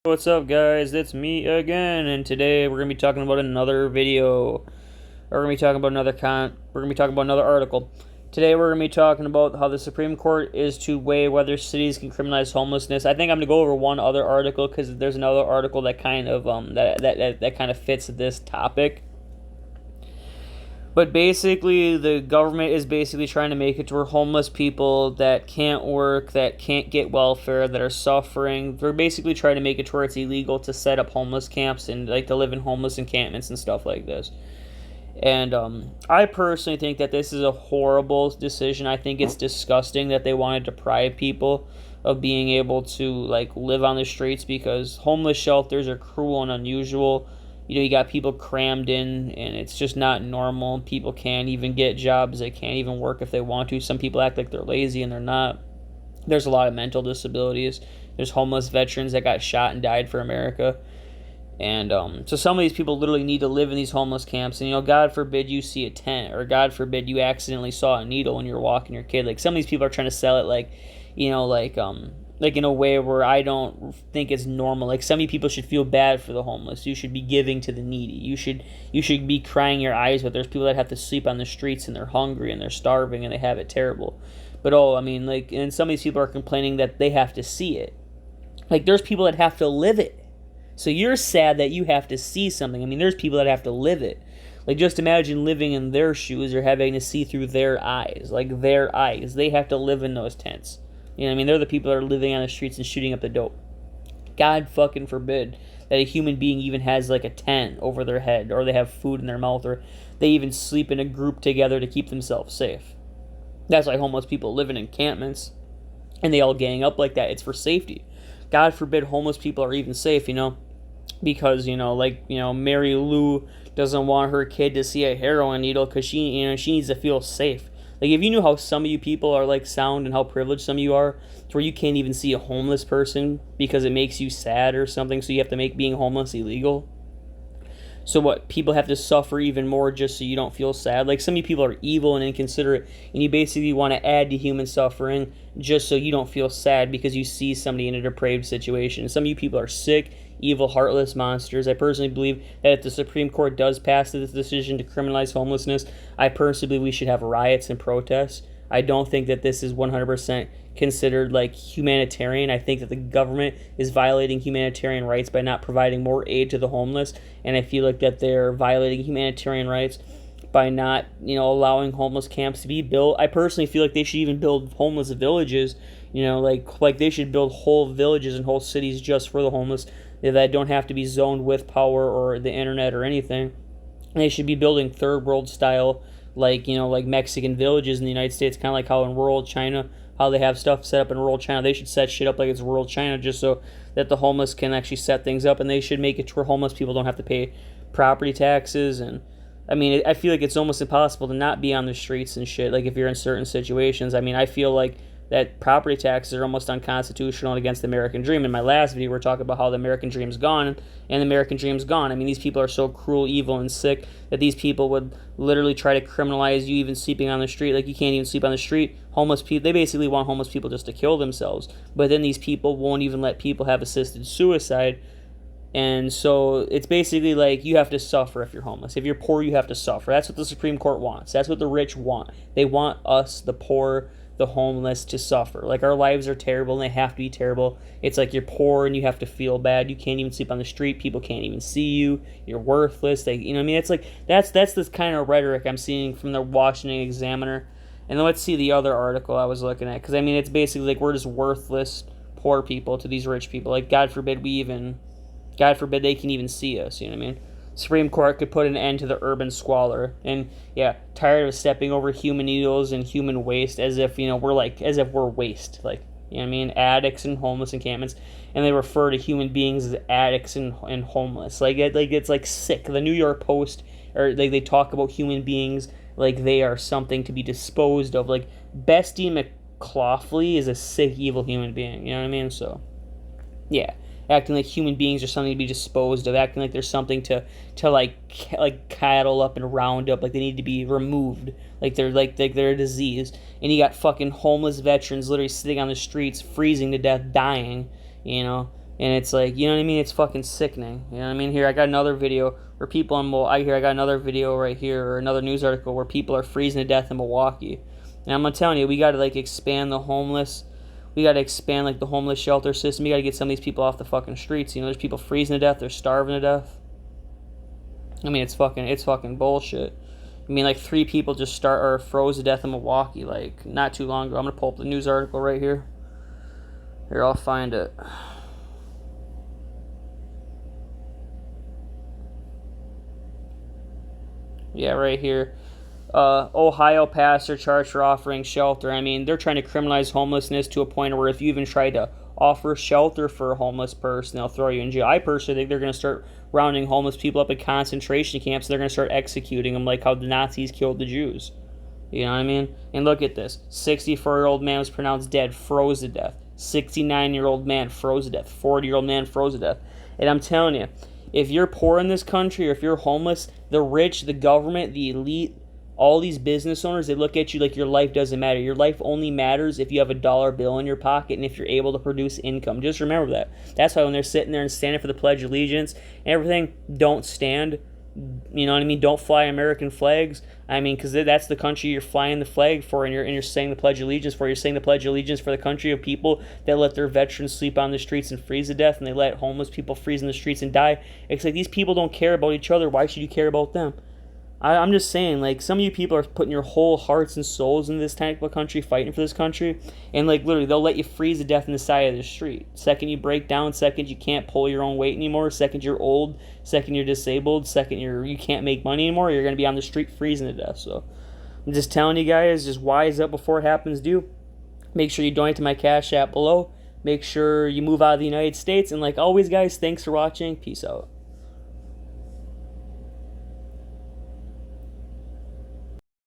What's up, guys? It's me again, and today we're gonna be talking about another video. We're gonna be talking about We're gonna be talking about another article. Today we're gonna be talking about how the Supreme Court is to weigh whether cities can criminalize homelessness. I think I'm gonna go over one other article because there's another article that kind of that kind of fits this topic. But basically, the government is basically trying to make it to where homeless people that can't work, that can't get welfare, that are suffering, they're basically trying to make it to where it's illegal to set up homeless camps and like to live in homeless encampments and stuff like this. And I personally think that this is a horrible decision. I think it's disgusting that they want to deprive people of being able to like live on the streets because homeless shelters are cruel and unusual. You got people crammed in, and it's just not normal. People can't even get jobs. They can't even work if they want to. Some people act like they're lazy, and they're not. There's a lot of mental disabilities. There's homeless veterans that got shot and died for America. And so some of these people literally need to live in these homeless camps. And, God forbid you see a tent, or God forbid you accidentally saw a needle when you're walking your kid. Like, some of these people are trying to sell it like in a way where I don't think it's normal. Like, some of you people should feel bad for the homeless. You should be giving to the needy. You should be crying your eyes, but there's people that have to sleep on the streets and they're hungry and they're starving and they have it terrible. But and some of these people are complaining that they have to see it. Like, there's people that have to live it. So you're sad that you have to see something. There's people that have to live it. Like, just imagine living in their shoes or having to see through their eyes. Like, their eyes. They have to live in those tents. They're the people that are living on the streets and shooting up the dope. God fucking forbid that a human being even has like a tent over their head, or they have food in their mouth, or they even sleep in a group together to keep themselves safe. That's why homeless people live in encampments, and they all gang up like that. It's for safety. God forbid homeless people are even safe, because, Mary Lou doesn't want her kid to see a heroin needle because she needs to feel safe. Like, if you knew how some of you people are, like, sound and how privileged some of you are, to where you can't even see a homeless person because it makes you sad or something, so you have to make being homeless illegal. So what, people have to suffer even more just so you don't feel sad? Like, some of you people are evil and inconsiderate, and you basically want to add to human suffering just so you don't feel sad because you see somebody in a depraved situation. Some of you people are sick, evil, heartless monsters. I personally believe that if the Supreme Court does pass this decision to criminalize homelessness, I personally believe we should have riots and protests. I don't think that this is 100% considered like humanitarian. I think that the government is violating humanitarian rights by not providing more aid to the homeless, and I feel like that they're violating humanitarian rights by not, allowing homeless camps to be built. I personally feel like they should even build homeless villages, like they should build whole villages and whole cities just for the homeless that don't have to be zoned with power or the internet or anything. And they should be building third world style, like Mexican villages in the United States, kind of like how in rural China, how they have stuff set up in rural China. They should set shit up like it's rural China just so that the homeless can actually set things up, and they should make it to where homeless people don't have to pay property taxes. And I feel like it's almost impossible to not be on the streets and shit, like if you're in certain situations. I feel like that property taxes are almost unconstitutional and against the American dream. In my last video, we're talking about how the American dream's gone, and the American dream's gone. These people are so cruel, evil, and sick that these people would literally try to criminalize you even sleeping on the street. Like, you can't even sleep on the street. Homeless people, they basically want homeless people just to kill themselves. But then these people won't even let people have assisted suicide. And so it's basically like you have to suffer if you're homeless. If you're poor, you have to suffer. That's what the Supreme Court wants. That's what the rich want. They want us, the poor, the homeless, to suffer. Like, our lives are terrible and they have to be terrible. It's like you're poor and you have to feel bad. You can't even sleep on the street. People can't even see you. You're worthless. It's like that's this kind of rhetoric I'm seeing from the Washington Examiner. And then let's see the other article I was looking at, because it's basically like we're just worthless poor people to these rich people. Like, God forbid they can even see us. Supreme Court could put an end to the urban squalor. And yeah, tired of stepping over human needles and human waste as if we're waste. Like, addicts and homeless encampments, and they refer to human beings as addicts and homeless. It's like sick. The New York Post, or they talk about human beings like they are something to be disposed of. Like, Bestie McLaughlin is a sick, evil human being. So yeah, acting like human beings are something to be disposed of, acting like there's something to cattle up and round up, like they need to be removed, like they're a disease. And you got fucking homeless veterans literally sitting on the streets, freezing to death, dying, And it's like, you know what I mean? It's fucking sickening. You know what I mean? Here, I got another video where people in I got another video right here, or another news article where people are freezing to death in Milwaukee. And I'm telling you, we got to like expand the homeless. We got to expand like the homeless shelter system. We got to get some of these people off the fucking streets. You know, there's people freezing to death. They're starving to death. I mean, it's fucking bullshit. I mean, like 3 people just froze to death in Milwaukee, like not too long ago. I'm gonna pull up the news article right here. Here, I'll find it. Yeah, right here. Ohio pastor charged for offering shelter. I mean, they're trying to criminalize homelessness to a point where if you even try to offer shelter for a homeless person, they'll throw you in jail. I personally think they're going to start rounding homeless people up in concentration camps. They're going to start executing them like how the Nazis killed the Jews. You know what I mean? And look at this. 64-year-old man was pronounced dead, froze to death. 69-year-old man froze to death. 40-year-old man froze to death. And I'm telling you, if you're poor in this country or if you're homeless, the rich, the government, the elite, all these business owners, they look at you like your life doesn't matter. Your life only matters if you have a dollar bill in your pocket and if you're able to produce income. Just remember that. That's why when they're sitting there and standing for the Pledge of Allegiance and everything, don't stand. You know what I mean? Don't fly American flags. I mean, because that's the country you're flying the flag for, and you're saying the Pledge of Allegiance for. You're saying the Pledge of Allegiance for the country of people that let their veterans sleep on the streets and freeze to death, and they let homeless people freeze in the streets and die. It's like these people don't care about each other. Why should you care about them? I'm just saying, like, some of you people are putting your whole hearts and souls into this type of country, fighting for this country, and, like, literally, they'll let you freeze to death in the side of the street. Second you break down, second you can't pull your own weight anymore, second you're old, second you're disabled, second you can't make money anymore, you're going to be on the street freezing to death. So I'm just telling you guys, just wise up before it happens due. Make sure you donate to my Cash App below. Make sure you move out of the United States, and like always, guys, thanks for watching. Peace out.